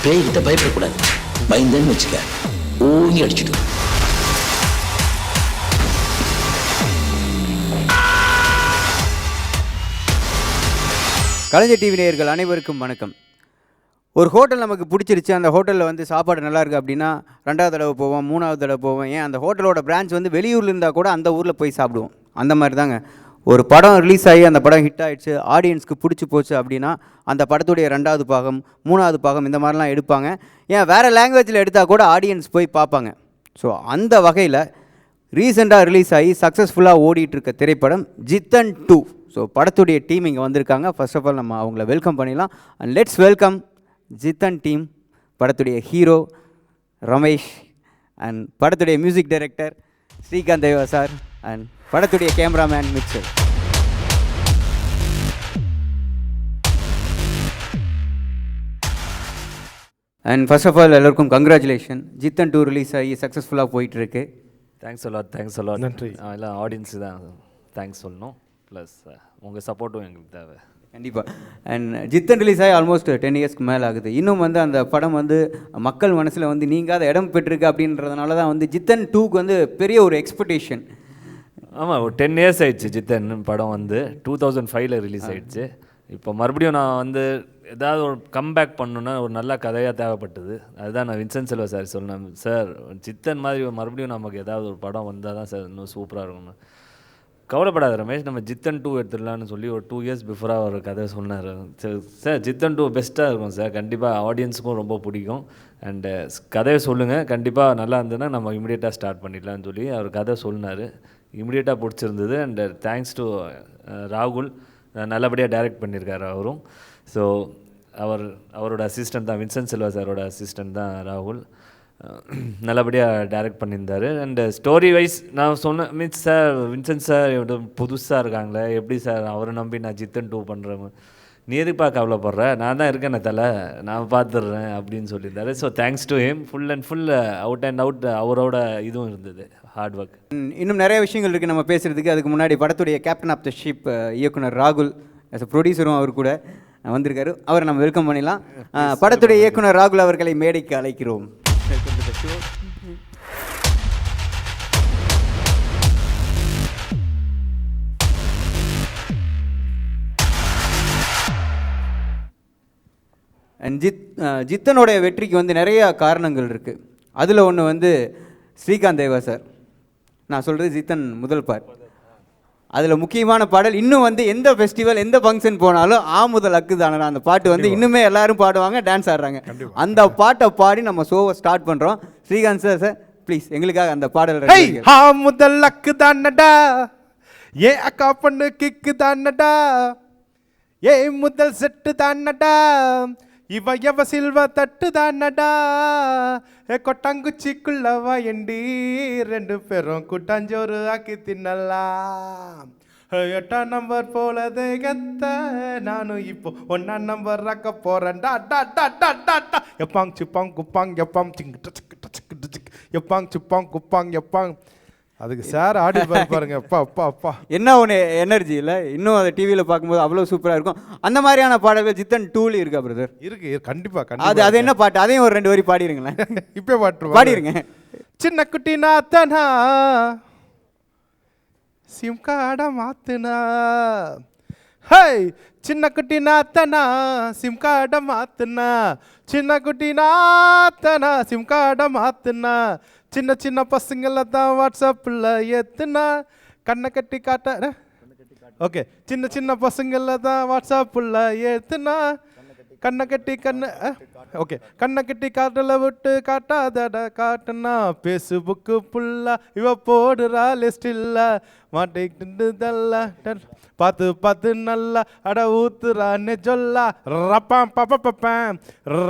பேய்கிட்ட பயப்படக்கூடாது. பயந்தேன்னு வச்சுக்க ஓங்கி அடிச்சுட்டு. கலைஞர் டிவி நேயர்கள் அனைவருக்கும் வணக்கம். ஒரு ஹோட்டல் நமக்கு பிடிச்சிருச்சு, அந்த ஹோட்டலில் வந்து சாப்பாடு நல்லா இருக்குது அப்படின்னா 2வது தடவை போவோம், 3வது தடவை போவோம். ஏன் அந்த ஹோட்டலோட பிரான்ச் வந்து வெளியூரில் இருந்தால் கூட அந்த ஊரில் போய் சாப்பிடுவோம். அந்த மாதிரி தாங்க ஒரு படம் ரிலீஸ் ஆகி அந்த படம் ஹிட் ஆகிடுச்சு, ஆடியன்ஸ்க்கு பிடிச்சி போச்சு அப்படின்னா அந்த படத்துடைய 2வது பாகம் 3வது பாகம் இந்த மாதிரிலாம் எடுப்பாங்க. ஏன் வேறு லாங்குவேஜில் எடுத்தால் கூட ஆடியன்ஸ் போய் பார்ப்பாங்க. ஸோ அந்த வகையில் ரீசெண்டாக ரிலீஸ் ஆகி சக்ஸஸ்ஃபுல்லாக ஓடிட்டுருக்க திரைப்படம் ஜித்தன் 2. ஸோ படத்துடைய டீம் இங்கே வந்திருக்காங்க. ஃபர்ஸ்ட் ஆஃப் ஆல் நம்ம அவங்கள வெல்கம் பண்ணிடலாம். And let's welcome Jithan team. படத்துடைய ஹீரோ ரமேஷ், அண்ட் படத்துடைய music director Srikanth Deva sir, and படத்துடைய cameraman Mitchell. And first of all எல்லோருக்கும் கங்க்ராச்சுலேஷன். ஜித்தன் 2 ரிலீஸ் ஆகி சக்ஸஸ்ஃபுல்லாக போயிட்டுருக்கு. Thanks a lot, thanks a lot. நன்றி. எல்லாம் ஆடியன்ஸு தான் தேங்க்ஸ் சொல்லணும். ப்ளஸ் உங்கள் சப்போர்ட்டும் எங்களுக்கு தேவை. கண்டிப்பாக. அண்ட் ஜித்தன் ரிலீஸ் ஆகி ஆல்மோஸ்ட் 10 இயர்ஸ்க்கு மேலே ஆகுது. இன்னும் வந்து அந்த படம் வந்து மக்கள் மனசில் வந்து நீங்காத இடம் பெற்றிருக்கு. அப்படின்றதுனால தான் வந்து ஜித்தன் 2க்கு வந்து பெரிய ஒரு எக்ஸ்பெக்டேஷன். ஆமாம், ஒரு 10 இயர்ஸ் ஆயிடுச்சு. ஜித்தன் படம் வந்து 2005 ரிலீஸ் ஆகிடுச்சு. இப்போ மறுபடியும் நான் வந்து ஏதாவது ஒரு கம்பேக் பண்ணணுன்னா ஒரு நல்ல கதையாக தேவைப்பட்டது. அதுதான் நான் வின்சென்ட் செல்வா சார் சொன்னேன், சார் ஜித்தன் மாதிரி மறுபடியும் நமக்கு ஏதாவது ஒரு படம் வந்தால் தான் சார் இன்னும் சூப்பராக இருக்கும்னு. கவலைப்படாத ரமேஷ், நம்ம ஜித்தன் 2 எடுத்துடலான்னு சொல்லி ஒரு 2 இயர்ஸ் பிஃபோராக ஒரு கதை சொன்னார். சார் ஜித்தன் 2 பெஸ்ட்டாக இருக்கும் சார், கண்டிப்பாக ஆடியன்ஸுக்கும் ரொம்ப பிடிக்கும். அண்டு கதையை சொல்லுங்கள், கண்டிப்பாக நல்லா இருந்ததுன்னா நம்ம இமிடியேட்டாக ஸ்டார்ட் பண்ணிடலான்னு சொல்லி அவர் கதை சொன்னார். இமிடியேட்டாக பிடிச்சிருந்தது. அண்டு தேங்க்ஸ் டு ராகுல், நல்லபடியாக டைரக்ட் பண்ணியிருக்காரு அவரும். ஸோ அவரோட அசிஸ்டண்ட் தான் வின்சென்ட் செல்வா சாரோட அசிஸ்டண்ட் தான் ராகுல். நல்லபடியாக டைரக்ட் பண்ணியிருந்தார். அண்டு ஸ்டோரி வைஸ் நான் சொன்னேன், மீன்ஸ் சார் வின்சென்ட் சார் புதுசாக இருக்காங்களே, எப்படி சார் அவரை நம்பி நான் ஜித்தன் 2 பண்ணுறேன், நீ எதுக்கு கவலைப்படுற, நான் தான் இருக்கேன் தலை, நான் பார்த்துடுறேன் அப்படின்னு சொல்லியிருந்தாரு. So thanks to him. Full and full out and out அவரோட இதுவும் இருந்தது, ஹார்ட் ஒர்க். இன்னும் நிறைய விஷயங்கள் இருக்குது நம்ம பேசுகிறதுக்கு. அதுக்கு முன்னாடி படத்துடைய கேப்டன் ஆஃப் த ஷிப் இயக்குனர் ராகுல் ஆஸ் அ ப்ரொடியூசரும் அவர் கூட வந்திருக்காரு. அவரை நம்ம வெல்கம் பண்ணிடலாம். படத்துடைய இயக்குனர் ராகுல் அவர்களை மேடைக்கு அழைக்கிறோம். அண்ட் ஜித்தனுடைய வெற்றிக்கு வந்து நிறைய காரணங்கள் இருக்குது. அதில் ஒன்று வந்து ஸ்ரீகாந்த் தேவா சார். நான் சொல்கிறது ஜித்தன் முதல் பார்ட். அதில் முக்கியமான பாடல் இன்னும் வந்து எந்த ஃபெஸ்டிவல் எந்த ஃபங்க்ஷன் போனாலும் முதல் அக்கு தானடா அந்த பாட்டு வந்து இன்னுமே எல்லாரும் பாடுவாங்க, டான்ஸ் ஆடுறாங்க. அந்த பாட்டை பாடி நம்ம ஷோவை ஸ்டார்ட் பண்ணுறோம். ஸ்ரீகாந்த் சார், சார் ப்ளீஸ் எங்களுக்காக அந்த பாடல். முதல் அக்கு தானடா, ஏ அக்கா பொண்ணு கிக்கு தானடா, ஏ முதல் செட்டு தானடா, இவ சில்வ தட்டு தானடா, கொட்டாங்குச்சிக்குள்ளவா எண்டி 2 பேரும் கூட்டாஞ்சோறு ஆக்கி தின்னலாம். 8ஆம் நம்பர் போல தேகத்த நானும் இப்போ 1ஆம் நம்பர் ஆக்க போறேன். எப்பாங் சிப்பாங் குப்பாங் எப்பாங் எப்பாங் சிப்பாங் குப்பாங் எப்பாங். அதுக்கு சார் ஆடி பாருங்க. அப்பா அப்பா அப்பா என்ன ஒன்று எனர்ஜி இல்லை, இன்னும் அதை டிவியில் பார்க்கும்போது அவ்வளோ சூப்பராக இருக்கும். அந்த மாதிரியான பாடல்கள் ஜித்தன் 2ல இருக்கா பிரதர்? இருக்கு, கண்டிப்பாக. அது என்ன பாட்டு? அதையும் ஒரு 2 வரி பாடிடுங்களேன். இப்போ பாடிடுங்க. சின்ன குட்டி நாத்தனா சிம் கார்டை மாத்துனா, ஹே சின்ன குட்டி நாத்தனா சிம் கார்டை மாத்துனா, சின்ன குட்டி நாத்தனா சிம் கார்டை மாத்துனா, சின்ன சின்ன பசங்கள தான் வாட்ஸ்அப்பில் ஏத்துனா, கண்ணை கட்டி காட்ட. ஓகே, சின்ன சின்ன பசங்கள தான் வாட்ஸ்அப்பில் ஏத்துனா, கண்ணை கட்டி ஓகே கண்ணை கட்டி காட்டல விட்டு காட்டாதட காட்டுனா, பேசுபுக்கு புல்லா இவ போடுறா லிஸ்டில்ல மாட்டிக்கிட்டுதல்ல பார்த்து பார்த்து நல்லா அட ஊத்துறான்னு சொல்லா. ரப்பாம் பப்பப்பப்பேம்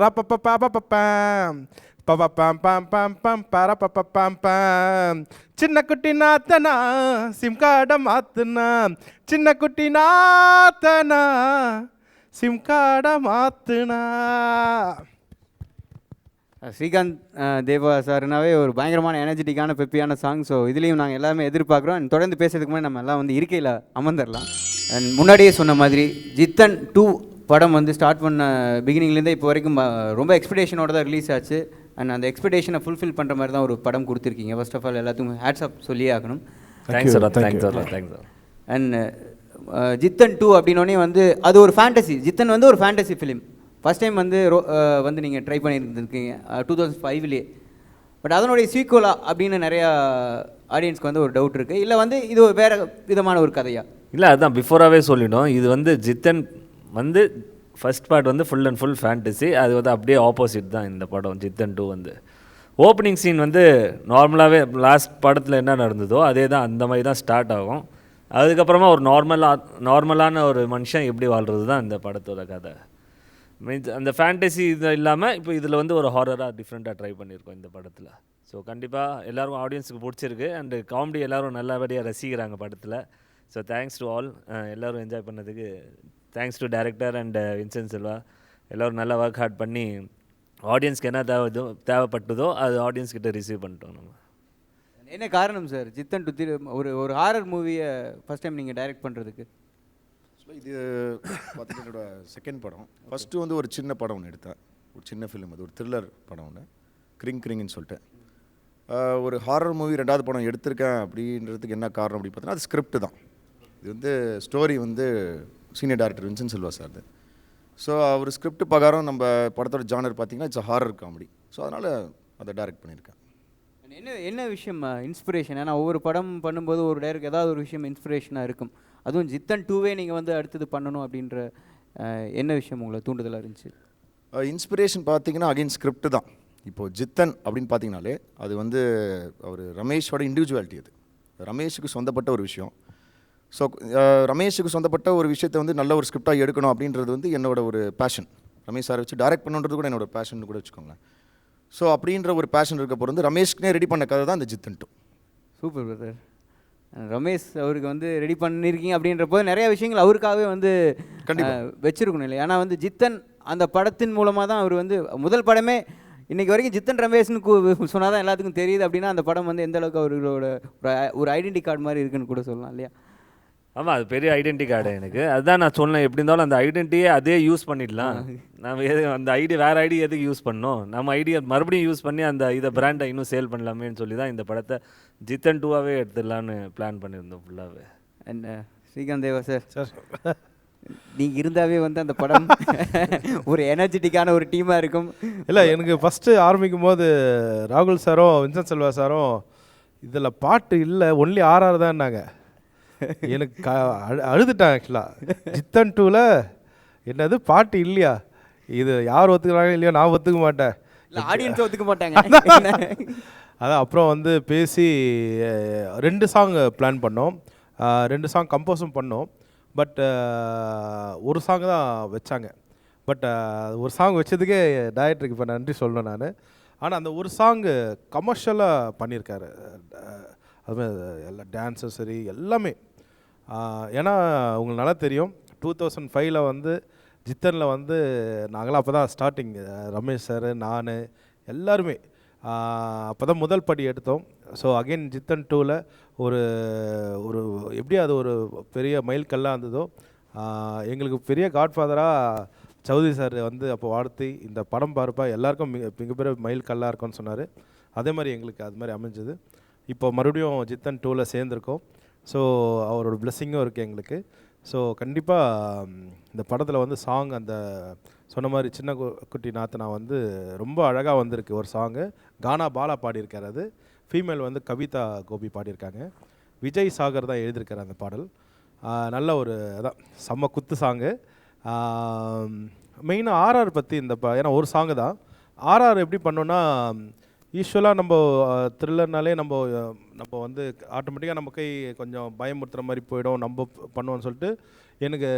ரப்பப்பப்பப்பப்பேம் பப்பம் பம் பம் பம் பரப்பப்பம் பம். சின்ன குட்டி நாத்தனா சிம் கார்டை மாத்துனா, சின்ன குட்டி நாத்தனா சிம் கார்டை மாத்துனா. ஸ்ரீகாந்த் தேவா சார்னாவே ஒரு பயங்கரமான எனர்ஜெட்டிக்கான பெப்பியான சாங். ஸோ இதுலேயும் நாங்கள் எல்லாமே எதிர்பார்க்குறோம். தொடர்ந்து பேசுறதுக்கு முன்னாடி நம்ம எல்லாம் வந்து இருக்கையில் அமர்ந்துடலாம். அண்ட் முன்னாடியே சொன்ன மாதிரி ஜித்தன் 2 படம் வந்து ஸ்டார்ட் பண்ண பிகினிங்லேருந்தே இப்போ வரைக்கும் ரொம்ப எக்ஸ்பெக்டேஷனோட தான் ரிலீஸ் ஆச்சு. அண்ட் அந்த எக்ஸ்பெக்டேஷனை ஃபுல்ஃபில் பண்ணுற மாதிரி தான் ஒரு படம் கொடுத்துருக்கீங்க. ஃபர்ஸ்ட் ஆஃப் ஆல் எல்லாத்துக்கும் ஹேட்ஸ் ஆஃப் சொல்லியே ஆகணும். Thanks sir, thanks sir, thanks sir. And Jitan 2 அப்படின்னோடனே வந்து அது ஒரு ஃபேண்டசி. ஜித்தன் வந்து ஒரு ஃபேண்டசி ஃபிலிம். ஃபஸ்ட் டைம் வந்து வந்து நீங்கள் ட்ரை பண்ணியிருந்துருக்கீங்க 2005லேயே. பட் அதனுடைய சீக்குவலா அப்படின்னு நிறையா ஆடியன்ஸ்க்கு வந்து ஒரு டவுட் இருக்குது. இல்லை வந்து இது ஒரு வேறு விதமான ஒரு கதையா? இல்லை, அதுதான் பிஃபோராகவே சொல்லிட்டோம். இது வந்து ஜித்தன் வந்து ஃபஸ்ட் பார்ட் வந்து ஃபுல் அண்ட் ஃபுல் ஃபேண்டசி. அது வந்து அப்படியே ஆப்போசிட் தான் இந்த படம். ஜித்தன் 2 வந்து ஓப்பனிங் சீன் வந்து நார்மலாகவே லாஸ்ட் படத்தில் என்ன நடந்ததோ அதே தான், அந்த மாதிரி தான் ஸ்டார்ட் ஆகும். அதுக்கப்புறமா ஒரு நார்மலான ஒரு மனுஷன் எப்படி வாழ்கிறது தான் இந்த படத்தோட கதை. மீன்ஸ் அந்த ஃபேண்டசி இது இல்லாமல் இப்போ இதில் வந்து ஒரு ஹாரராக டிஃப்ரெண்ட்டாக ட்ரை பண்ணியிருக்கோம் இந்த படத்தில். ஸோ கண்டிப்பாக எல்லோரும் ஆடியன்ஸுக்கு பிடிச்சிருக்கு. அண்டு காமெடி எல்லோரும் நல்லபடியாக ரசிக்கிறாங்க படத்தில். ஸோ தேங்க்ஸ் டு ஆல், எல்லோரும் என்ஜாய் பண்ணதுக்கு thanks to director and Vincent Selva. எல்லோரும் நல்லா ஒர்க் ஹார்ட் பண்ணி ஆடியன்ஸ்க்கு என்ன தேவைப்பட்டதோ அது ஆடியன்ஸ்கிட்ட ரிசீவ் பண்ணிட்டோம் நம்ம. என்ன காரணம் சார் ஜித்தன் 2 ஒரு ஹாரர் மூவியை ஃபஸ்ட் டைம் நீங்கள் டைரக்ட் பண்ணுறதுக்கு? இது பார்த்தீங்கன்னா என்னோட செகண்ட் படம். ஃபஸ்ட்டு வந்து ஒரு சின்ன படம் ஒன்று எடுத்தேன், ஒரு சின்ன ஃபிலிம். அது ஒரு த்ரில்லர் படம் ஒன்று, கிரிங்னு சொல்லிட்டு. ஒரு ஹாரர் மூவி ரெண்டாவது படம் எடுத்திருக்கேன் அப்படின்றதுக்கு என்ன காரணம் அப்படி பார்த்தீங்கன்னா அது ஸ்கிரிப்ட் தான். இது வந்து ஸ்டோரி வந்து senior director Vincent Selva sir. So அவர் ஸ்கிரிப்ட் பிரகாரம் நம்ம படத்தோட ஜானர் பார்த்தீங்கன்னா இட்ஸ் ஹாரர் காமெடி. ஸோ அதனால் அதை டைரக்ட் பண்ணியிருக்கேன். என்ன விஷயம் இன்ஸ்பிரேஷன்? ஏன்னா ஒவ்வொரு படம் பண்ணும்போது ஒரு டைரக்ட் ஏதாவது ஒரு விஷயம் இன்ஸ்பிரேஷனாக இருக்கும். அதுவும் ஜித்தன் 2வே நீங்கள் வந்து அடுத்தது பண்ணணும் அப்படின்ற என்ன விஷயம் உங்களை தூண்டுதலாக இருந்துச்சு? இன்ஸ்பிரேஷன் பார்த்தீங்கன்னா அகைன் ஸ்கிரிப்ட் தான். இப்போது ஜித்தன் அப்படின்னு பார்த்தீங்கனாலே அது வந்து அவர் ரமேஷோட இண்டிவிஜுவாலிட்டி. அது ரமேஷுக்கு சொந்தப்பட்ட ஒரு விஷயம். ஸோ ரமேஷுக்கு சொந்தப்பட்ட ஒரு விஷயத்தை வந்து நல்ல ஒரு ஸ்கிரிப்டாக எடுக்கணும் அப்படின்றது வந்து என்னோட ஒரு பேஷன். ரமேஷ் சாரை வச்சு டைரக்ட் பண்ணுன்றது கூட என்னோட பேஷன் கூட வச்சுக்கோங்க. ஸோ அப்படின்ற ஒரு பேஷன் இருக்கப்போ வந்து ரமேஷ்க்குனே ரெடி பண்ண கதை தான் இந்த ஜித்தன் 2. Super brother. ரமேஷ் அவருக்கு வந்து ரெடி பண்ணியிருக்கீங்க அப்படின்றப்போ நிறைய விஷயங்கள் அவருக்காகவே வந்து வச்சுருக்கணும் இல்லை? ஏன்னா வந்து ஜித்தன் அந்த படத்தின் மூலமாக தான் அவர் வந்து முதல் படமே இன்றைக்கி வரைக்கும் ஜித்தன் ரமேஷ்னு சொன்னால் தான் எல்லாத்துக்கும் தெரியுது. அப்படின்னா அந்த படம் வந்து எந்த அளவுக்கு அவர்களோட ஒரு ஐடென்டி கார்டு மாதிரி இருக்குன்னு கூட சொல்லலாம் இல்லையா? ஆமாம், அது பெரிய ஐடென்டி கார்டு எனக்கு. அதுதான் நான் சொன்னேன், எப்படி இருந்தாலும் அந்த ஐடென்டிட்டியே அதே யூஸ் பண்ணிடலாம். நம்ம அந்த ஐடி வேறு ஐடி எதுக்கு யூஸ் பண்ணோம், நம்ம ஐடியை மறுபடியும் யூஸ் பண்ணி அந்த இதை பிராண்டை இன்னும் சேல் பண்ணலாமேன்னு சொல்லி தான் இந்த படத்தை ஜித்தன் 2வாகவே எடுத்துடலான்னு பிளான் பண்ணியிருந்தோம் ஃபுல்லாகவே. அண்ட் ஸ்ரீகாந்த் தேவா சார், நீங்கள் இருந்தாவே வந்து அந்த படம் ஒரு எனர்ஜெட்டிக்கான ஒரு டீமாக இருக்கும். இல்லை, எனக்கு ஃபஸ்ட்டு ஆரம்பிக்கும் போது ராகுல் சாரும் வின்சென்ட் செல்வா சாரும் இதில் பாட்டு இல்லை ஒன்லி ஆர்ஆர் தான்னாங்க. எனக்கு அழுதுட்டான் ஆக்சுவலாக. ஜித்தன் 2ல் என்னது பாட்டு இல்லையா, இது யார் ஒத்துக்கிறாங்க இல்லையோ நான் ஒத்துக்க மாட்டேன், இல்லை ஆடியன்ஸ் ஒத்துக்க மாட்டாங்க. அதான் அப்புறம் வந்து பேசி 2 சாங் பிளான் பண்ணோம், 2 சாங் கம்போஸும் பண்ணோம். பட் ஒரு சாங் தான் வச்சாங்க. பட் ஒரு சாங் வச்சதுக்கே டைரக்டருக்கு இப்போ நன்றி சொல்லணும் நான். ஆனால் அந்த ஒரு சாங்கு கமர்ஷியலாக பண்ணியிருக்காரு. அதுமாதிரி எல்லா டான்ஸும் சரி எல்லாமே. ஏன்னா உங்களுக்கு நல்லா தெரியும் 2005ல் வந்து ஜித்தனில் வந்து நாங்களாம் அப்போ தான் ஸ்டார்டிங், ரமேஷ் சார் நான் எல்லாருமே அப்போ தான் முதல் படி எடுத்தோம். ஸோ அகெயின் ஜித்தன் 2ல் ஒரு ஒரு எப்படி அது ஒரு பெரிய மைல்கல்லாக இருந்ததோ, எங்களுக்கு பெரிய காட்ஃபாதராக சௌத்ரி சார் வந்து அப்போ வாழ்த்தி இந்த படம் பார்ப்பா எல்லாருக்கும் மிகப்பெரிய மைல்கல்லாக இருக்கும்னு சொன்னார். அதே மாதிரி எங்களுக்கு அது மாதிரி அமைஞ்சது. இப்போ மறுபடியும் ஜித்தன் 2ல் சேர்ந்துருக்கோம். ஸோ அவரோட பிளெஸ்ஸிங்கும் இருக்குது எங்களுக்கு. ஸோ கண்டிப்பாக இந்த படத்தில் வந்து சாங் அந்த சொன்ன மாதிரி சின்ன குட்டி நாத்தனா வந்து ரொம்ப அழகாக வந்திருக்கு. ஒரு சாங்கு கானா பாலா பாடியிருக்காரு, அது ஃபீமேல் வந்து கவிதா கோபி பாடியிருக்காங்க. விஜய் சாகர் தான் எழுதியிருக்காரு அந்த பாடல். நல்ல ஒரு அதான் செம்ம குத்து சாங்கு. மெயினாக ஆர்ஆர் பற்றி இந்த ஏன்னா ஒரு சாங்கு தான். ஆர்ஆர் எப்படி பண்ணோன்னா யூஸ்வலாக நம்ம த்ரில்லர்னாலே நம்ம வந்து ஆட்டோமேட்டிக்காக நம்ம கை கொஞ்சம் பயமுறுத்துகிற மாதிரி போயிடும், நம்ம பண்ணுவோன்னு சொல்லிட்டு எனக்கு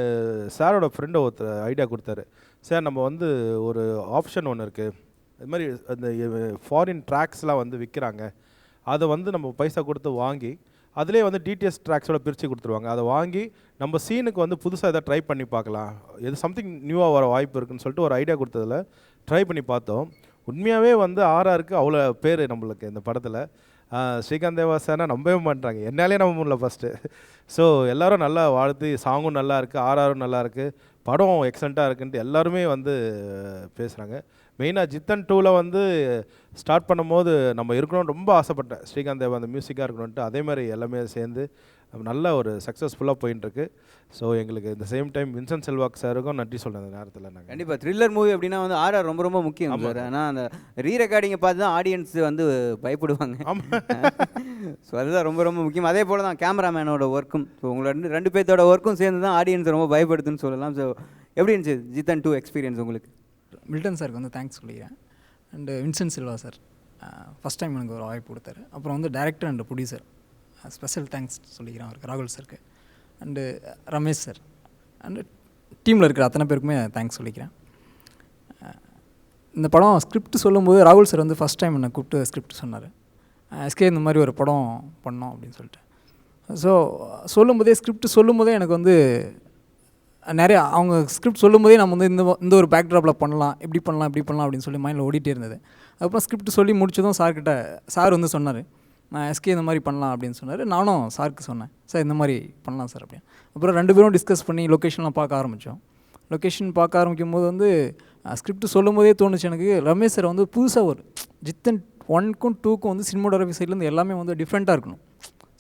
சாரோட ஃப்ரெண்டை ஒருத்தர் ஐடியா கொடுத்தாரு. சார் நம்ம வந்து ஒரு ஆப்ஷன் ஒன்று இருக்குது, இது மாதிரி அந்த ஃபாரின் ட்ராக்ஸ்லாம் வந்து விற்கிறாங்க, அதை வந்து நம்ம பைசா கொடுத்து வாங்கி அதிலே வந்து டிடிஎஸ் ட்ராக்ஸோட பிரித்து கொடுத்துருவாங்க. அதை வாங்கி நம்ம சீனுக்கு வந்து புதுசாக எதாவது ட்ரை பண்ணி பார்க்கலாம், எது சம்திங் நியூவாக வர வாய்ப்பு இருக்குதுன்னு சொல்லிட்டு ஒரு ஐடியா கொடுத்ததில் ட்ரை பண்ணி பார்த்தோம். உண்மையாகவே வந்து ஆர்ஆருக்கு அவ்வளோ பேர் நம்மளுக்கு இந்த படத்தில். ஸ்ரீகாந்த் தேவா சார்னா நம்பவே மாட்டாங்க, என்னாலே நம்ப முடியல ஃபஸ்ட்டு. ஸோ எல்லோரும் நல்லா வாழ்த்து, சாங்கும் நல்லா இருக்குது, ஆர்ஆரும் நல்லா இருக்குது, படம் எக்ஸலண்ட்டாக இருக்குன்ட்டு எல்லாருமே வந்து பேசுகிறாங்க. மெயினாக ஜித்தன் 2ல் வந்து ஸ்டார்ட் பண்ணும்போது நம்ம இருக்கணும்னு ரொம்ப ஆசைப்பட்டேன். ஸ்ரீகாந்த் தேவா அந்த மியூசிக்காக இருக்கணும்ன்ட்டு, அதே மாதிரி எல்லாமே சேர்ந்து நல்ல ஒரு சக்ஸஸ்ஃபுல்லாக போயின்ட்டுருக்கு. ஸோ எங்களுக்கு இந்த சேம் டைம் வின்சென்ட் செல்வாக் சாருக்கும் நன்றி சொல்கிறேன் இந்த நேரத்தில். நாங்கள் கண்டிப்பாக த்ரில்லர் மூவி அப்படின்னா வந்து ஆர்ஆர் ரொம்ப ரொம்ப முக்கியம் சார். ஆனால் அந்த ரீ ரெக்கார்டிங்கை பார்த்து தான் ஆடியன்ஸ் வந்து பயப்படுவாங்க. ஸோ அதுதான் ரொம்ப ரொம்ப முக்கியம். அதே போல் தான் கேமராமேனோட ஒர்க்கும். ஸோ உங்களோட ரெண்டு பேர்த்தோட ஒர்க்கும் சேர்ந்து தான் ஆடியன்ஸ் ரொம்ப பயப்படுதுன்னு சொல்லலாம். ஸோ எப்படி இருந்துச்சு ஜித்தன் 2 எக்ஸ்பீரியன்ஸ் உங்களுக்கு? மில்டன் சாருக்கு வந்து தேங்க்ஸ் சொல்லிக்கிறேன். And Vincent Silva sir first time எனக்கு ஒரு வாய்ப்பு கொடுத்தாரு. அப்புறம் வந்து director and producer special thanks சொல்லிக்கிறேன் அவருக்கு, ராகுல் சாருக்கு. அண்டு ரமேஷ் சார் அண்டு டீமில் இருக்கிற அத்தனை பேருக்குமே தேங்க்ஸ் சொல்லிக்கிறேன். இந்த படம் ஸ்கிரிப்ட் சொல்லும்போது ராகுல் சார் வந்து ஃபஸ்ட் டைம் என்னை கூப்பிட்டு ஸ்கிரிப்ட் சொன்னார். எஸ்கே இந்த மாதிரி ஒரு படம் பண்ணோம் அப்படின்னு சொல்லிட்டு. ஸோ ஸ்கிரிப்ட் சொல்லும்போதே எனக்கு வந்து நிறையா அவங்க ஸ்கிரிப்ட் சொல்லும்போதே நம்ம வந்து இந்த ஒரு பேக்ட்ராப்பில் பண்ணலாம், இப்படி பண்ணலாம் அப்படின்னு சொல்லி மைண்டில் ஓடிட்டே இருந்தது. அதுக்கப்புறம் ஸ்கிரிப்ட் சொல்லி முடிச்சதும் சார் வந்து சொன்னார், நான் எஸ்கே இந்த மாதிரி பண்ணலாம் அப்படின்னு சொன்னார். நானும் சாருக்கு சொன்னேன், சார் இந்த மாதிரி பண்ணலாம் சார் அப்படின்னு. அப்புறம் 2 பேரும் டிஸ்கஸ் பண்ணி லொக்கேஷன்லாம் பார்க்க ஆரம்பித்தோம். லொக்கேஷன் பார்க்க ஆரம்பிக்கும் போது வந்து ஸ்கிரிப்ட் சொல்லும் போதே தோணுச்சு எனக்கு, ரமேஷ் சார் வந்து புதுசாக ஒரு ஜித்தன் 1க்கும் 2க்கும் வந்து சினிமோட்டோகிராஃபி சைட்லேருந்து எல்லாமே வந்து டிஃப்ரெண்ட்டாக இருக்கணும்.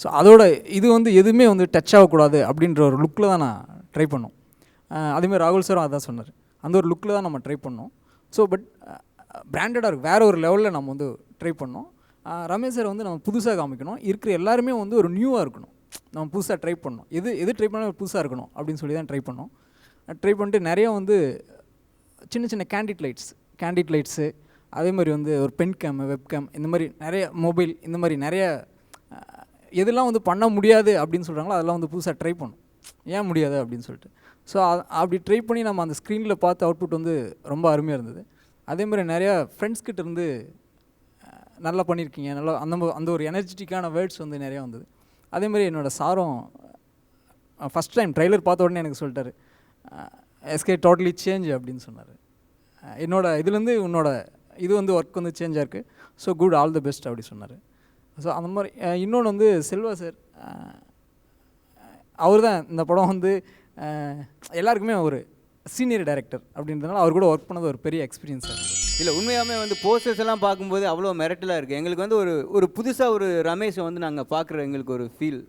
ஸோ அதோட இது வந்து எதுவுமே வந்து டச் ஆகக்கூடாது அப்படின்ற ஒரு லுக்கில் தான் நான் ட்ரை பண்ணோம். அதேமாதிரி ராகுல் சாரும் அதான் சொன்னார், அந்த ஒரு லுக்கில் தான் நம்ம ட்ரை பண்ணோம். ஸோ பட் பிராண்டடாக இருக்கும், வேறு ஒரு லெவலில் நம்ம வந்து ட்ரை பண்ணோம். ரமேஷ் சார் வந்து நம்ம புதுசாக காமிக்கணும், இருக்கிற எல்லாருமே வந்து ஒரு நியூவாக இருக்கணும், நம்ம புதுசாக ட்ரை பண்ணோம், எது ட்ரை பண்ணாலும் புதுசாக இருக்கணும் அப்படின்னு சொல்லி தான் ட்ரை பண்ணோம். ட்ரை பண்ணிட்டு நிறையா வந்து சின்ன சின்ன கேண்டிட் லைட்ஸு அதே மாதிரி வந்து ஒரு பென் கேம், வெப் கேம், இந்த மாதிரி நிறைய மொபைல், இந்த மாதிரி நிறைய எதெல்லாம் வந்து பண்ண முடியாது அப்படின்னு சொல்கிறாங்களோ அதெல்லாம் வந்து புதுசாக ட்ரை பண்ணோம், ஏன் முடியாது அப்படின்னு சொல்லிட்டு. ஸோ அப்படி ட்ரை பண்ணி நம்ம அந்த ஸ்க்ரீனில் பார்த்த அவுட்புட் வந்து ரொம்ப அருமையாக இருந்தது. அதே மாதிரி நிறையா ஃப்ரெண்ட்ஸ்கிட்ட இருந்து நல்லா பண்ணியிருக்கீங்க, நல்லா அந்த ஒரு எனர்ஜெட்டிக்கான வேர்ட்ஸ் வந்து நிறையா வந்தது. அதே மாதிரி என்னோடய சாரும் ஃபஸ்ட் டைம் ட்ரைலர் பார்த்த உடனே எனக்கு சொல்லிட்டாரு, எஸ்கே டோட்டலி சேஞ்ச் அப்படின்னு சொன்னார். என்னோட இதுலேருந்து உன்னோட இது வந்து ஒர்க் வந்து சேஞ்சாக இருக்குது, so good, all the best அப்படி சொன்னார். ஸோ அந்த மாதிரி இன்னொன்று வந்து செல்வா சார், அவர் தான் இந்த படம் வந்து எல்லாருக்குமே ஒரு சீனியர் டைரக்டர் அப்படின்றதுனால அவர் கூட ஒர்க் பண்ணது ஒரு பெரிய எக்ஸ்பீரியன்ஸாக இருக்குது. இல்லை உண்மையாகவே வந்து போஸ்டர்ஸ் எல்லாம் பார்க்கும்போது அவ்வளோ மிரட்டலாக இருக்குது. எங்களுக்கு வந்து ஒரு புதுசாக ஒரு ரமேஷை வந்து நாங்கள் பார்க்குற எங்களுக்கு ஒரு ஃபீல்.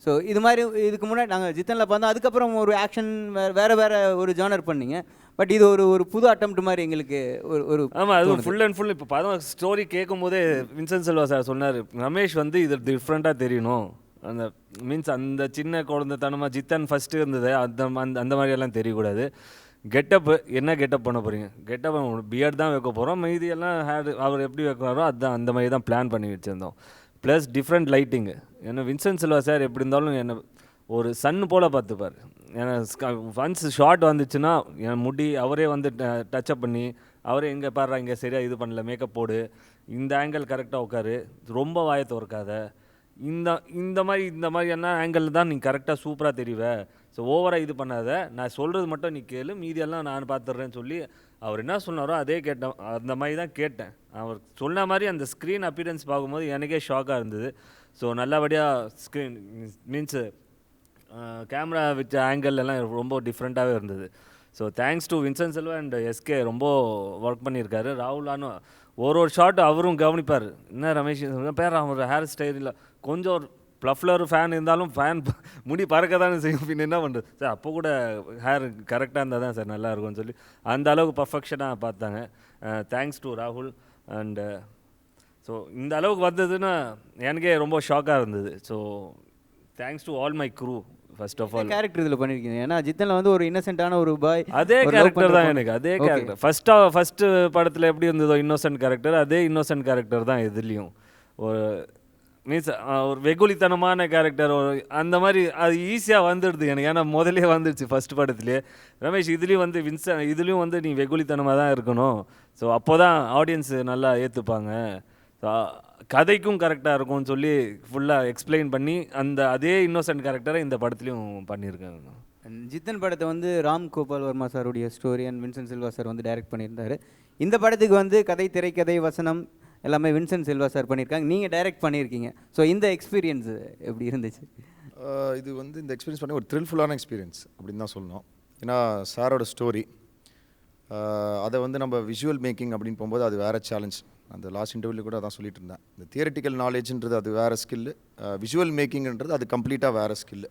ஸோ இது மாதிரி இதுக்கு முன்னாடி நாங்கள் ஜித்தனில் பார்த்தோம், அதுக்கப்புறம் ஒரு ஆக்ஷன் வேறு ஒரு ஜானர் பண்ணிங்க. பட் இது ஒரு புது அட்டம்ப்ட் மாதிரி எங்களுக்கு ஒரு ஆமாம், அது ஃபுல் அண்ட் ஃபுல். இப்போ படம் ஸ்டோரி கேட்கும் போதே வின்சென்ட் செல்வா சார் சொன்னார், ரமேஷ் வந்து இது டிஃப்ரெண்ட்டாக தெரியணும், அந்த மீன்ஸ் அந்த சின்ன குழந்தைத்தனமாக ஜித்தன் ஃபஸ்ட்டு இருந்தது அந்த மாதிரியெல்லாம் தெரியக்கூடாது. கெட்டப்பு என்ன கெட்டப் பண்ண போகிறீங்க, கெட்டப் பியர்ட் தான் வைக்க போகிறோம், மீதியெல்லாம் ஹேர் அவர் எப்படி வைக்கிறாரோ அதுதான், அந்த மாதிரி தான் பிளான் பண்ணி வச்சுருந்தோம். Plus different lighting. ஏன்னா வின்சென்ட் செல்வா சார் எப்படி இருந்தாலும் என்னை ஒரு சன்னு போல் பார்த்துப்பார். ஏன்னா ஒன்ஸ் ஷார்ட் வந்துச்சுன்னா என் முடி அவரே வந்து டச்சப் பண்ணி அவரே எங்கே பாடுறா இங்கே சரியாக இது பண்ணல, மேக்கப் போடு, இந்த ஆங்கிள் கரெக்டாக உட்காரு, ரொம்ப வாயத்தை ஒர்க்காத, இந்த மாதிரி என்ன ஆங்கிள் தான் நீ கரெக்டாக சூப்பராக தெரிவ, ஸோ ஓவராக இது பண்ணாத, நான் சொல்கிறது மட்டும் நீ கேளு, மீதியெல்லாம் நான் பார்த்துட்றேன்னு சொல்லி அவர் என்ன சொன்னாரோ அதே கேட்டேன். அந்த மாதிரி தான் கேட்டேன். அவர் சொன்ன மாதிரி அந்த ஸ்க்ரீன் அப்பியரன்ஸ் பார்க்கும்போது எனக்கே ஷாக்காக இருந்தது. ஸோ நல்லபடியாக screen means camera with angle எல்லாம் ரொம்ப டிஃப்ரெண்ட்டாகவே இருந்தது. So thanks to Vincent Selva and SK, ரொம்ப ஒர்க் பண்ணியிருக்காரு. ராகுலானு ஒரு ஷாட் அவரும் கவனிப்பார், என்ன ரமேஷ் பேர் அவர் ஹேர் ஸ்டைலில் கொஞ்சம் ஒரு ப்ளஃப்லர் ஃபேன் இருந்தாலும் ஃபேன் முடி பறக்க தானே செய்யும், பின் என்ன பண்ணுறது சார், அப்போ கூட ஹேர் கரெக்டாக இருந்தால் தான் சார் நல்லாயிருக்கும்னு சொல்லி அந்த அளவுக்கு பர்ஃபெக்ஷனாக பார்த்தாங்க. தேங்க்ஸ் டு ராகுல். அண்டு ஸோ இந்த அளவுக்கு வந்ததுன்னா எனக்கே ரொம்ப ஷாக்காக இருந்தது. So thanks to all my crew. First of all character இதில் பண்ணியிருக்கீங்க, ஏன்னா ஜித்தனில் வந்து ஒரு இன்னசென்ட்டான ஒரு பாய், அதே கேரக்டர் தான் எனக்கு, அதே கேரக்டர் ஃபஸ்ட்டு படத்தில் எப்படி இருந்ததோ இன்னோசென்ட் கேரக்டர், அதே இன்னோசென்ட் கேரக்டர் தான் இதுலேயும். ஒரு மீன்ஸ் ஒரு வெகுளித்தனமான கேரக்டர் ஒரு அந்த மாதிரி அது ஈஸியாக வந்துடுது எனக்கு, ஏன்னா முதலே வந்துடுச்சு ஃபஸ்ட் படத்துலேயே. ரமேஷ் இதுலேயும் வந்து இதுலேயும் வந்து நீ வெகுளித்தனமாக தான் இருக்கணும், ஸோ அப்போ தான் ஆடியன்ஸு நல்லா ஏற்றுப்பாங்க, ஸோ கதைக்கும் கரெக்டாக இருக்கும்னு சொல்லி ஃபுல்லாக எக்ஸ்பிளைன் பண்ணி அதே இன்னோசென்ட் கேரக்டரை இந்த படத்துலையும் பண்ணியிருக்காங்க. ஜித்தன் படத்தை வந்து ராம் கோபால் வர்மா சாருடைய story and Vincent Selva sir வந்து டைரக்ட் பண்ணியிருந்தார். இந்த படத்துக்கு வந்து கதை, திரைக்கதை, வசனம் எல்லாமே வின்சென்ட் செல்வா சார் பண்ணியிருக்காங்க, நீங்கள் டைரக்ட் பண்ணியிருக்கீங்க. ஸோ இந்த எக்ஸ்பீரியன்ஸ் எப்படி இருந்துச்சு? இது வந்து இந்த எக்ஸ்பீரியன்ஸ் பண்ணி ஒரு த்ரில்ஃபுல்லான எக்ஸ்பீரியன்ஸ் அப்படின்னு தான் சொல்லணும். ஏன்னா சாரோட ஸ்டோரி அதை வந்து நம்ம விஷுவல் மேக்கிங் அப்படின்னு போகும்போது அது வேறு சேலஞ்ச். அந்த லாஸ்ட் இன்டர்வியூவில் கூட அதான் சொல்லிட்டு இருந்தேன். இந்த தியரிட்டிக்கல் நாலேஜ்ன்றது அது வேறு ஸ்கில்லு, விஷுவல் மேக்கிங்ன்றது அது கம்ப்ளீட்டாக வேறு ஸ்கில்லு.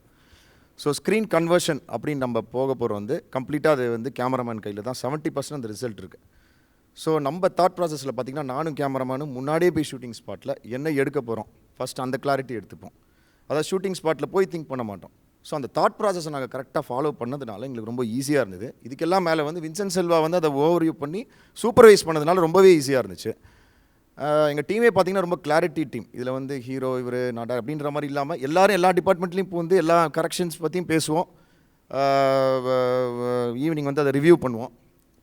ஸோ ஸ்க்ரீன் கன்வர்ஷன் அப்படின்னு நம்ம போக போகிறோம் வந்து கம்ப்ளீட்டாக அது வந்து கேமராமேன் கையில் தான். 70% அந்த ரிசல்ட் இருக்குது. ஸோ நம்ம தாட் ப்ராசஸில் பார்த்திங்கன்னா நானும் கேமராமேனும் முன்னாடியே போய் ஷூட்டிங் ஸ்பாட்டில் என்ன எடுக்க போகிறோம் ஃபஸ்ட் அந்த கிளாரிட்டி எடுத்துப்போம். அதாவது ஷூட்டிங் ஸ்பாட்டில் போய் திங்க் பண்ண மாட்டோம். ஸோ அந்த தாட் ப்ராசஸை நாங்கள் கரெக்டாக ஃபாலோ பண்ணதுனால எங்களுக்கு ரொம்ப ஈஸியாக இருந்தது. இதுக்கெல்லாம் மேலே வந்து வின்சென்ட் செல்வா வந்து அதை ஓவர்வியூ பண்ணி சூப்பர்வைஸ் பண்ணதுனால ரொம்பவே ஈஸியாக இருந்துச்சு. எங்கள் டீமே பார்த்திங்கன்னா ரொம்ப கிளாரிட்டி டீம். இதில் வந்து ஹீரோ இவர் நாடா அப்படின்ற மாதிரி இல்லாமல் எல்லோரும் எல்லா டிபார்ட்மெண்ட்லேயும் இப்போ வந்து எல்லா கரெக்ஷன்ஸ் பற்றியும் பேசுவோம். ஈவினிங் வந்து அதை ரிவ்யூ பண்ணுவோம்.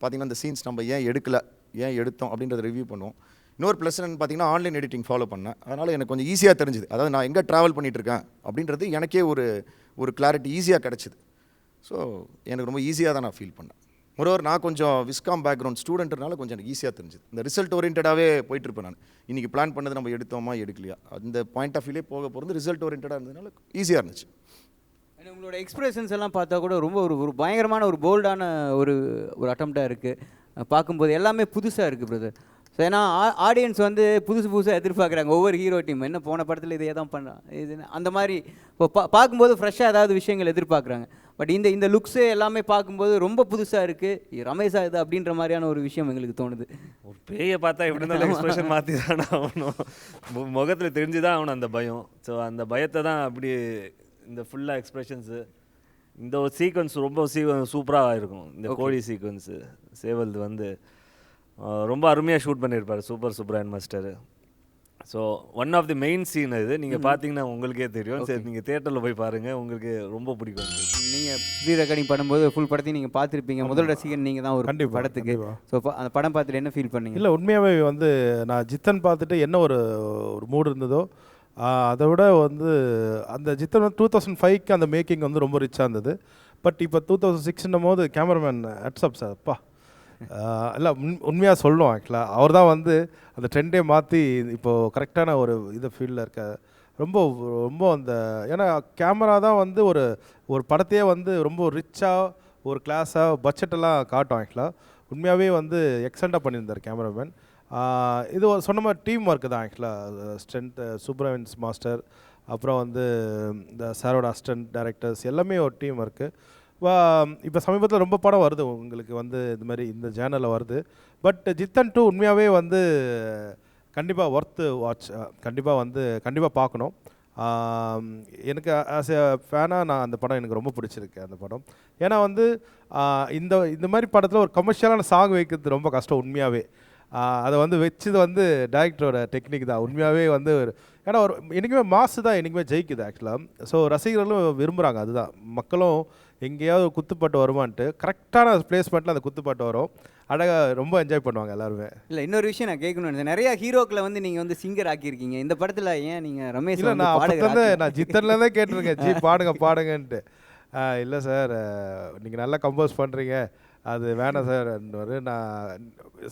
பார்த்திங்கன்னா அந்த சீன்ஸ் நம்ம ஏன் எடுக்கலை, ஏன் எடுத்தோம் அப்படின்றத ரிவ்யூ பண்ணுவோம். இன்னொரு ப்ளஸ் என்னன்னு பார்த்தீங்கன்னா ஆன்லைன் எடிட்டிங் ஃபாலோ பண்ணேன். அதனால் எனக்கு கொஞ்சம் ஈஸியாக தெரிஞ்சுது. அதாவது நான் எங்கே ட்ராவல் பண்ணிகிட்ருக்கேன் அப்படின்றது எனக்கே ஒரு கிளாரிட்டி ஈஸியாக கிடச்சிது. ஸோ எனக்கு ரொம்ப ஈஸியாக தான் நான் ஃபீல் பண்ணேன். மொரோவர் நான் கொஞ்சம் விஸ்காம் பேக்ரவுண்ட் ஸ்டூடெண்ட்னால கொஞ்சம் எனக்கு ஈஸியாக தெரிஞ்சுது. இந்த ரிசல்ட் ஓரியன்டாகவே போயிட்டுருப்பேன் நான். இன்றைக்கி பிளான் பண்ணது நம்ம எடுத்தோமா எடுக்கலையா அந்த பாயிண்ட் ஆஃப் வியூலே போக போகிறது ரிசல்ட் ஓரியன்டாக இருந்ததுனால ஈஸியாக இருந்துச்சு. உங்களோட எக்ஸ்பிரஷன்ஸ் எல்லாம் பார்த்தா கூட ரொம்ப ஒரு பயங்கரமான ஒரு போல்டான ஒரு அட்டம்ப்டாக இருக்குது. பார்க்கும்போது எல்லாமே புதுசாக இருக்குது பிரதர். ஸோ ஏன்னா ஆடியன்ஸ் வந்து புதுசாக எதிர்பார்க்குறாங்க. ஒவ்வொரு ஹீரோ டீம் என்ன போன படத்தில் இதையே தான் பண்ணுறான் இது அந்த மாதிரி இப்போ பார்க்கும்போது ஃப்ரெஷ்ஷாக ஏதாவது விஷயங்கள் எதிர்பார்க்குறாங்க. பட் இந்த லுக்ஸு எல்லாமே பார்க்கும்போது ரொம்ப புதுசாக இருக்குது. ரமேஷா இது அப்படின்ற மாதிரியான ஒரு விஷயம் எங்களுக்கு தோணுது. ஒரு பேயை பார்த்தா எப்படி இருந்தாலும் எக்ஸ்பிரஷன் மாற்றி தானே ஆகணும். முகத்தில் தெரிஞ்சு தான் ஆகணும் அந்த பயம். ஸோ அந்த பயத்தை தான் அப்படி இந்த ஃபுல்லாக எக்ஸ்பிரஷன்ஸு இந்த ஒரு சீக்வன்ஸ் ரொம்ப சூப்பராக இருக்கும். இந்த கோழி சீக்வன்ஸு சேவல்து வந்து ரொம்ப அருமையாக ஷூட் பண்ணியிருப்பார் Subrayan master. So one of the main scene இது. நீங்கள் பார்த்தீங்கன்னா உங்களுக்கே தெரியும். சரி நீங்கள் தேட்டரில் போய் பாருங்கள், உங்களுக்கு ரொம்ப பிடிக்கும். நீங்கள் ப்ரீ ரெக்கார்டிங் பண்ணும்போது ஃபுல் படத்தையும் நீங்கள் பார்த்துருப்பீங்க. முதல் ரசிகன் நீங்கள் தான் ஒரு படத்துக்கு. ஸோ அந்த படம் பார்த்துட்டு என்ன ஃபீல் பண்ணீங்க? இல்லை உண்மையாகவே வந்து நான் ஜித்தன் பார்த்துட்டு என்ன ஒரு மூடு இருந்ததோ அதை விட வந்து அந்த ஜித்தன் வந்து 2005க்கு அந்த மேக்கிங் வந்து ரொம்ப ரிச்சாக இருந்தது. பட் இப்போ 2006 போது கேமராமேன் ஹட்ஸ்அப் சார் அப்பா இல்லை உண்மையாக சொல்லணும். ஆக்சுவலாக அவர் தான் வந்து அந்த ட்ரெண்டே மாற்றி இப்போது கரெக்டான ஒரு இது ஃபீல்டில் இருக்க ரொம்ப ரொம்ப அந்த ஏன்னா கேமரா தான் வந்து ஒரு படத்தையே வந்து ரொம்ப ரிச்சாக ஒரு கிளாஸாக பட்ஜெட்டெல்லாம் காட்டும். ஆக்சுவலாக உண்மையாகவே வந்து எக்ஸலண்ட்டாக பண்ணியிருந்தார் கேமராமேன். இது ஒரு சொன்ன மாதிரி டீம் ஒர்க்கு தான். ஆக்சுவலாக ஸ்ட்ரென்த் சுப்ரமணியன்ஸ் மாஸ்டர், அப்புறம் வந்து இந்த சாரோட அசிஸ்டன்ட் டைரக்டர்ஸ் எல்லாமே ஒரு டீம் ஒர்க்கு. இப்போ சமீபத்தில் ரொம்ப படம் வருது உங்களுக்கு வந்து இது மாதிரி இந்த சேனலில் வருது. பட் ஜித்தன் 2 உண்மையாகவே வந்து கண்டிப்பாக ஒர்த்து வாட்ச். கண்டிப்பாக பார்க்கணும். எனக்கு ஆஸ் எ ஃபேனாக நான் அந்த படம் எனக்கு ரொம்ப பிடிச்சிருக்கு அந்த படம். ஏன்னா வந்து இந்த மாதிரி படத்தில் ஒரு கமர்ஷியலான சாங் வைக்கிறது ரொம்ப கஷ்டம் உண்மையாகவே. அதை வந்து வச்சது வந்து டைரக்டரோட டெக்னிக் தான் உண்மையாகவே வந்து ஏன்னா என்றைக்குமே மாசு தான் என்றைக்குமே ஜெயிக்குது ஆக்சுவலாக. ஸோ ரசிகர்களும் விரும்புகிறாங்க. அதுதான் மக்களும் எங்கேயாவது குத்துப்பாட்டு வருமான்ட்டு கரெக்டான பிளேஸ்மெண்ட்டில் அந்த குத்துப்பாட்டு வரும். அழகாக ரொம்ப என்ஜாய் பண்ணுவாங்க எல்லாருமே. இல்லை இன்னொரு விஷயம் நான் கேட்கணும். நிறையா ஹீரோக்களை வந்து நீங்கள் வந்து சிங்கர் ஆக்கியிருக்கீங்க. இந்த படத்தில் ஏன் நீங்கள் ரமேஷ் இல்லை நான் ஜித்தன்லேருந்தே கேட்டிருக்கேன் ஜி பாடுங்கன்ட்டு. இல்லை சார் நீங்கள் நல்லா கம்போஸ் பண்ணுறீங்க அது வேணாம் சார். நான்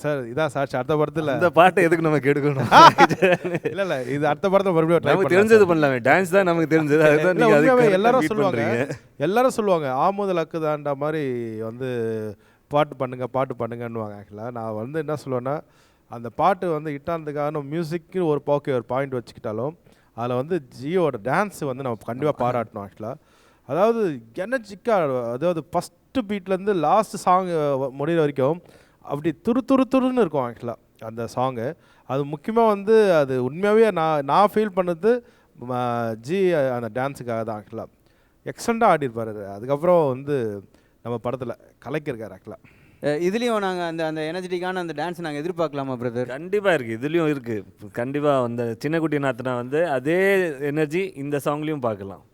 சார் இதான் சாட்சி அடுத்த படத்தில் இந்த பாட்டை எதுக்கு நம்ம கெடுக்கணும்? இல்லை இது அடுத்த படத்தில் மறுபடியும் நமக்கு தெரிஞ்சது பண்ணலாமே. டான்ஸ் தான் நமக்கு தெரிஞ்சது. எல்லாரும் சொல்லுவாங்க ஆமுதல் அக்கு தாண்டா மாதிரி வந்து பாட்டு பண்ணுங்கன்னுவாங்க. ஆக்சுவலாக நான் வந்து என்ன சொல்லுவேன்னா அந்த பாட்டு வந்து ஹிட்டானதுக்கான மியூசிக்கு ஒரு பாயிண்ட் வச்சுக்கிட்டாலும் அதில் வந்து ஜியோட டான்ஸ் வந்து நம்ம கண்டிப்பாக பாராட்டணும். ஆக்சுவலாக அதாவது எனர்ஜிக்காக அதாவது ஃபஸ்ட்டு பீட்லேருந்து லாஸ்ட் சாங் முடிகிற வரைக்கும் அப்படி துருன்னு இருக்கும். ஆக்சுவலாக அந்த சாங்கு அது முக்கியமாக வந்து அது உண்மையாகவே நான் ஃபீல் பண்ணது ஜி அந்த டான்ஸுக்காக தான். ஆக்சுவலாக எக்ஸலண்ட்டாக ஆடிருப்பார். அதுக்கப்புறம் வந்து நம்ம படத்தில் கலைக்கிருக்கார். ஆக்சுவலாக இதுலேயும் நாங்கள் அந்த எனர்ஜெட்டிக்கான அந்த டான்ஸ் நாங்கள் எதிர்பார்க்கலாமா பிரதர்? கண்டிப்பாக இருக்குது, இதுலேயும் இருக்குது. கண்டிப்பாக அந்த சின்ன குட்டி நாத்தினா வந்து அதே எனர்ஜி இந்த சாங்லேயும் பார்க்கலாம்.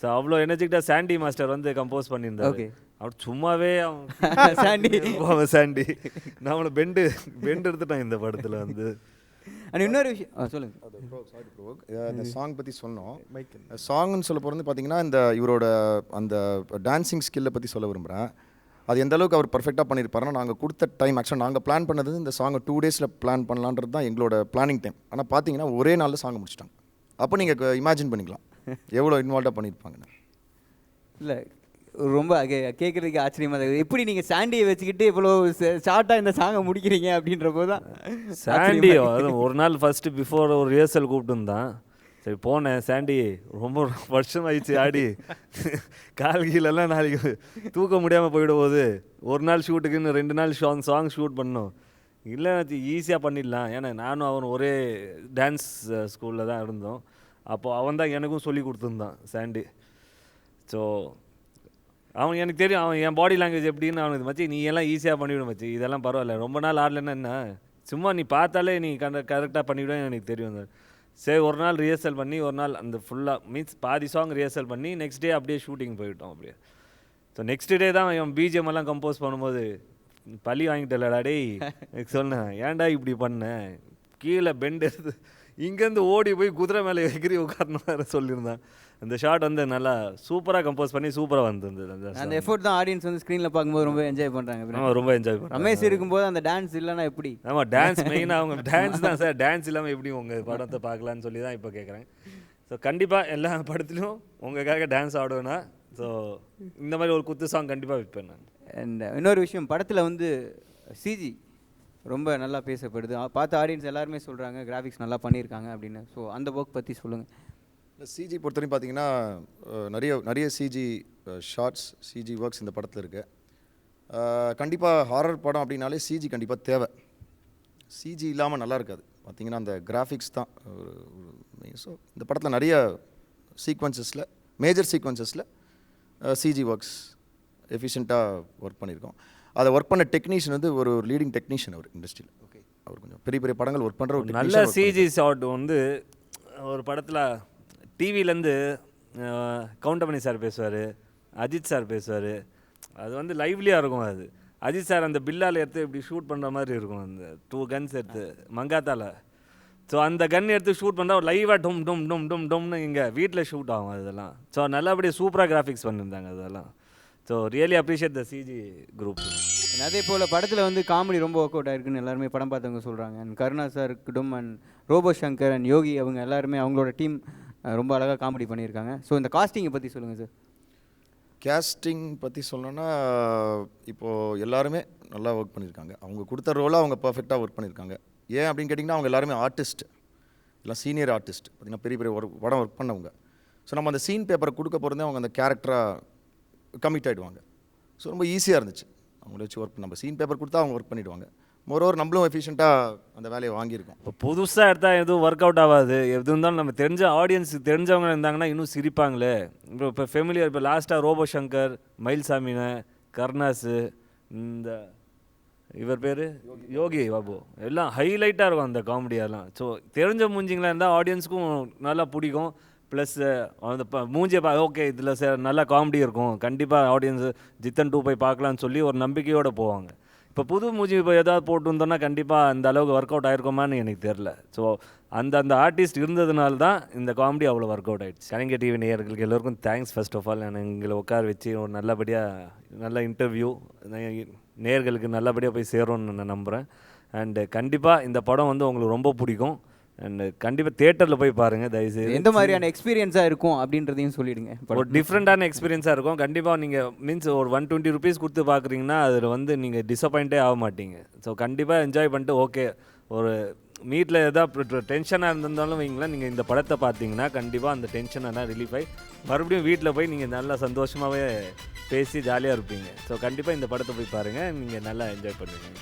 ஸோ அவ்வளோ எனர்ஜெட்டிக்காக சாண்டி மாஸ்டர் வந்து கம்போஸ் பண்ணியிருந்தாரு. அவர் சும்மாவே சாண்டி நம்மளை பெண்டு எடுத்துட்டான் இந்த படத்தில் வந்து. இன்னொரு விஷயம் சொல்லுங்கள். இந்த சாங் பற்றி சொன்னோம். சாங்னு சொல்ல போகிறது பார்த்தீங்கன்னா இந்த இவரோட அந்த டான்ஸிங் ஸ்கில்லை பற்றி சொல்ல விரும்புகிறேன். அது எந்த அளவுக்கு அவர் பர்ஃபெக்டாக பண்ணியிருப்பாருன்னா நாங்கள் கொடுத்த டைம் ஆக்சுவலாக நாங்கள் பிளான் பண்ணது இந்த சாங்கை 2 டேஸில் பிளான் பண்ணலான்றது தான் எங்களோட பிளானிங் டைம். ஆனால் பார்த்தீங்கன்னா ஒரே நாளில் சாங் முடிச்சிட்டாங்க. அப்போ நீங்கள் இமேஜின் பண்ணிக்கலாம் எவ்வளோ இன்வால்வாக பண்ணியிருப்பாங்கன்னு. இல்லை ரொம்ப கேட்குறதுக்கு ஆச்சரியமாக இருக்குது. எப்படி நீங்கள் சாண்டியை வச்சுக்கிட்டு இவ்வளோ ஷார்ட்டாக இந்த சாங்கை முடிக்கிறீங்க அப்படின்றப்போ தான் சாண்டியோ அது ஒரு நாள் ஃபஸ்ட்டு பிஃபோர் ஒரு ரிஹர்சல் கூப்பிட்டுருந்தான். சரி போனேன், சாண்டி ரொம்ப வருஷம் ஆயிடுச்சு ஆடி, கால் கீழெல்லாம் நாளைக்கு தூக்க முடியாமல் போயிட போகுது, ஒரு நாள் ஷூட்டுக்குன்னு 2 நாள் சாங் ஷூட் பண்ணோம். இல்லை ஈஸியாக பண்ணிடலாம், ஏன்னா நானும் அவன் ஒரே டான்ஸ் ஸ்கூலில் தான் இருந்தோம். அப்போது அவன் தான் எனக்கும் சொல்லி கொடுத்துருந்தான் சாண்டி. ஸோ அவன் எனக்கு தெரியும், அவன் என் பாடி லாங்குவேஜ் எப்படின்னு அவனுக்கு மச்சி நீ எல்லாம் ஈஸியாக பண்ணிவிடும் மச்சி, இதெல்லாம் பரவாயில்ல, ரொம்ப நாள் ஆடலைன்னா என்ன, சும்மா நீ பார்த்தாலே நீ கரெக்டாக பண்ணிவிடுவேன் எனக்கு தெரியும். சரி ஒரு நாள் ரிஹர்சல் பண்ணி ஒரு நாள் அந்த ஃபுல்லாக மீன்ஸ் பாதி சாங் ரிஹர்சல் பண்ணி நெக்ஸ்ட் டே அப்படியே ஷூட்டிங் போயிட்டோம் அப்படியே. ஸோ நெக்ஸ்ட் டே தான் என் பிஜிஎம் எல்லாம் கம்போஸ் பண்ணும்போது பழி வாங்கிட்டலடா டேய் எனக்கு சொன்னேன், ஏன்டா இப்படி பண்ணேன், கீழே பெண்ட் எடுத்து இங்கேருந்து ஓடி போய் குதிரை மேலே எகிரி உட்காரணும் சொல்லியிருந்தான். அந்த ஷாட் வந்து நல்லா சூப்பராக கம்போஸ் பண்ணி சூப்பராக வந்திருந்தது. அந்த எஃபோர்ட் தான் ஆடியன்ஸ் வந்து ஸ்க்ரீனில் பார்க்கும்போது ரொம்ப என்ஜாய் பண்ணுறாங்க. ரொம்ப என்ஜாய் பண்ணுறாங்க. ரமேஷ் இருக்கும்போது அந்த டான்ஸ் இல்லைன்னா எப்படி? ஆமாம் டான்ஸ் மெயினாக அவங்க டான்ஸ் தான் சார், டான்ஸ் இல்லாமல் எப்படி உங்கள் படத்தை பார்க்கலான்னு சொல்லி தான் இப்போ கேட்குறேன். ஸோ கண்டிப்பாக எல்லா படத்துலையும் உங்களுக்காக டான்ஸ் ஆடுவேன்னா ஸோ இந்த மாதிரி ஒரு குத்து சாங் கண்டிப்பாக விற்பேன் நான். அண்ட் இன்னொரு விஷயம், படத்தில் வந்து சிஜி ரொம்ப நல்லா பேசப்படுது, பார்த்த ஆடியன்ஸ் எல்லாருமே சொல்கிறாங்க கிராஃபிக்ஸ் நல்லா பண்ணியிருக்காங்க அப்படின்னு. ஸோ அந்த ஒர்க் பற்றி சொல்லுங்கள். இல்லை சிஜி பொறுத்தவரைக்கும் பார்த்தீங்கன்னா நிறைய சிஜி ஷார்ட்ஸ் சிஜி ஒர்க்ஸ் இந்த படத்தில் இருக்குது. கண்டிப்பாக ஹாரர் படம் அப்படின்னாலே சிஜி கண்டிப்பாக தேவை. சிஜி இல்லாமல் நல்லா இருக்காது. பார்த்தீங்கன்னா அந்த கிராஃபிக்ஸ் தான் ஒரு மெயின். ஸோ இந்த படத்தில் நிறைய சீக்வன்சஸில் மேஜர் சீக்வன்சஸில் சிஜி ஒர்க்ஸ் எஃபிஷியண்ட்டாக ஒர்க் பண்ணியிருக்கோம். அதை ஒர்க் பண்ண டெக்னீஷியன் வந்து ஒரு லீடிங் டெக்னீஷியன் அவர் இண்டஸ்ட்ரியில். ஓகே, அவர் கொஞ்சம் பெரிய பெரிய படங்கள் ஒர்க் பண்ணுற ஒரு நல்ல சிஜி ஷாட் வந்து ஒரு படத்தில் டிவிலேருந்து கவுண்டமணி சார் பேசுவார், அஜித் சார் பேசுவார், அது வந்து லைவ்லியாக இருக்கும். அது அஜித் சார் அந்த பில்லால் எடுத்து இப்படி ஷூட் பண்ணுற மாதிரி இருக்கும், அந்த 2 கன்ஸ் எடுத்து மங்காத்தால். ஸோ அந்த கன் எடுத்து ஷூட் பண்ணால் லைவாக டொம் டொம் டொம் டொம் டொம்னு இங்கே வீட்டில் ஷூட் ஆகும் அதெல்லாம். ஸோ நல்லபடியாக சூப்பராக கிராஃபிக்ஸ் பண்ணியிருந்தாங்க அதெல்லாம். So really appreciate the CG group. அதே போல் படத்தில் வந்து காமெடி ரொம்ப ஒர்க் அவுட் ஆயிருக்குன்னு எல்லாருமே படம் பார்த்தவங்க சொல்கிறாங்க. அண்ட் கருணா சார் இருக்கட்டும், அண்ட் ரோபோ சங்கர் அண்ட் யோகி அவங்க எல்லாருமே அவங்களோட டீம் ரொம்ப அழகாக காமெடி பண்ணியிருக்காங்க. ஸோ இந்த காஸ்டிங்கை பற்றி சொல்லுங்கள் சார். கேஸ்டிங் பற்றி சொல்லணுன்னா இப்போது எல்லாருமே நல்லா ஒர்க் பண்ணியிருக்காங்க. அவங்க கொடுத்த ரோலை அவங்க பர்ஃபெக்டாக ஒர்க் பண்ணியிருக்காங்க. ஏன் அப்படின்னு கேட்டிங்கன்னா அவங்க எல்லாருமே ஆர்டிஸ்ட், எல்லாம் சீனியர் ஆர்டிஸ்ட், பார்த்திங்கன்னா பெரிய பெரிய படம் ஒர்க் பண்ணவங்க. ஸோ நம்ம அந்த சீன் பேப்பரை கொடுக்க போகிறதே அவங்க அந்த கேரக்டராக கமிட் ஆகிடுவாங்க. ஸோ ரொம்ப ஈஸியாக இருந்துச்சு அவங்கள வச்சு ஒர்க். நம்ம சீன் பேப்பர் கொடுத்தா அவங்க ஒர்க் பண்ணிவிடுவாங்க. மோரோவர் நம்மளும் எஃபிஷியண்ட்டாக அந்த வேலையை வாங்கியிருக்கோம். இப்போ புதுசாக எடுத்தால் எதுவும் ஒர்க் அவுட் ஆகாது. எது இருந்தாலும் நம்ம தெரிஞ்ச ஆடியன்ஸுக்கு தெரிஞ்சவங்க இருந்தாங்கன்னா இன்னும் சிரிப்பாங்களே. இப்போ ஃபெமிலியர், இப்போ லாஸ்ட்டாக ரோபோ சங்கர், மயில்சாமினை, கருணாஸு, இந்த இவர் பேர் யோகி பாபு, எல்லாம் ஹைலைட்டாக இருக்கும் அந்த காமெடியெல்லாம். ஸோ தெரிஞ்ச மூஞ்சிங்களாக இருந்தால் ஆடியன்ஸுக்கும் நல்லா பிடிக்கும். ப்ளஸ் அந்த மூஞ்சியை ஓகே இதில் நல்லா காமெடி இருக்கும், கண்டிப்பாக ஆடியன்ஸு ஜித்தன் 2 போய் பார்க்கலான்னு சொல்லி ஒரு நம்பிக்கையோடு போவாங்க. இப்போ புது மூஞ்சி இப்போ ஏதாவது போட்டு வந்தோன்னா கண்டிப்பாக அந்த அளவுக்கு ஒர்க் அவுட் ஆகிருக்குமான்னு எனக்கு தெரில. ஸோ அந்த ஆர்டிஸ்ட் இருந்ததுனால தான் இந்த காமெடி அவ்வளோ ஒர்க் அவுட் ஆகிடுச்சு. கலைஞர் டிவி நேயர்களுக்கு எல்லோருக்கும் தேங்க்ஸ். ஃபர்ஸ்ட் ஆஃப் ஆல் எங்களை உட்கார வச்சு ஒரு நல்லபடியாக நல்ல இன்டர்வியூ நேயர்களுக்கு நல்லபடியாக போய் சேரும்னு நான் நம்புகிறேன். அண்டு கண்டிப்பாக இந்த படம் வந்து உங்களுக்கு ரொம்ப பிடிக்கும். அண்ட் கண்டிப்பாக தியேட்டரில் போய் பாருங்கள் தயவுசெய்து. எந்த மாதிரியான எக்ஸ்பீரியன்ஸாக இருக்கும் அப்படின்றதையும் சொல்லிவிடுங்க. ஒரு டிஃப்ரெண்ட்டான எக்ஸ்பீரியன்ஸாக இருக்கும். கண்டிப்பாக நீங்கள் மீன்ஸ் ஒரு 120 rupees கொடுத்து பார்க்குறீங்கன்னா அதில் வந்து நீங்கள் டிசப்பாயிண்ட்டே ஆக மாட்டீங்க. ஸோ கண்டிப்பாக என்ஜாய் பண்ணிட்டு ஓகே ஒரு வீட்டில் எதாவது டென்ஷனாக இருந்திருந்தாலும் வைங்களேன், நீங்கள் இந்த படத்தை பார்த்தீங்கன்னா கண்டிப்பாக அந்த டென்ஷனெல்லாம் ரிலீஃப் ஆகி மறுபடியும் வீட்டில் போய் நீங்கள் நல்லா சந்தோஷமாகவே பேசி ஜாலியாக இருப்பீங்க. ஸோ கண்டிப்பாக இந்த படத்தை போய் பாருங்கள், நீங்கள் நல்லா என்ஜாய் பண்ணுவீங்க.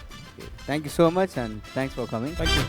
Thank you so much and thanks for coming. Thank you.